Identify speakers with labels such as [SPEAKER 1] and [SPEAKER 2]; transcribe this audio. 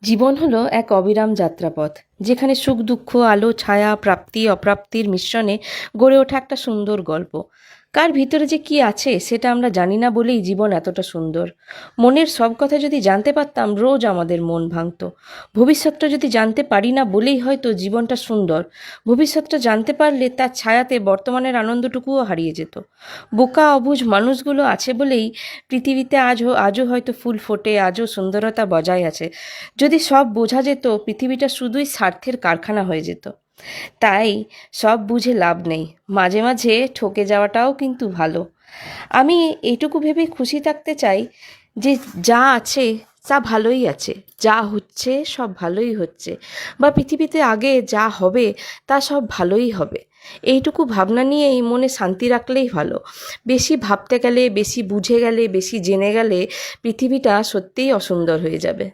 [SPEAKER 1] জীবন হলো এক অবিরাম যাত্রাপথ, যেখানে সুখ দুঃখ আলো ছায়া প্রাপ্তি অপ্রাপ্তির মিশ্রণে গড়ে ওঠা একটা সুন্দর গল্প। কার ভিতরে যে কি আছে সেটা আমরা জানি না বলেই জীবন এতটা সুন্দর। মনের সব কথা যদি জানতে পারতাম রোজ আমাদের মন ভাঙতো। ভবিষ্যৎটা যদি জানতে পারি না বলেই হয়তো জীবনটা সুন্দর। ভবিষ্যৎটা জানতে পারলে তার ছায়াতে বর্তমানের আনন্দটুকুও হারিয়ে যেত। বোকা অবুঝ মানুষগুলো আছে বলেই পৃথিবীতে আজও হয়তো ফুল ফোটে, আজও সুন্দরতা বজায় আছে। যদি সব বোঝা যেত পৃথিবীটা শুধুই স্বার্থের কারখানা হয়ে যেত। তাই সব বুঝে লাভ নেই, মাঝে মাঝে ঠকে যাওয়াটাও কিন্তু ভালো। আমি এইটুকু ভেবে খুশি থাকতে চাই যে যা আছে তা ভালোই আছে, যা হচ্ছে সব ভালোই হচ্ছে, বা পৃথিবীতে আগে যা হবে তা সব ভালোই হবে। এইটুকু ভাবনা নিয়েই মনে শান্তি রাখলেই ভালো। বেশি ভাবতে গেলে, বেশি বুঝে গেলে, বেশি জেনে গেলে পৃথিবীটা সত্যিই অসুন্দর হয়ে যাবে।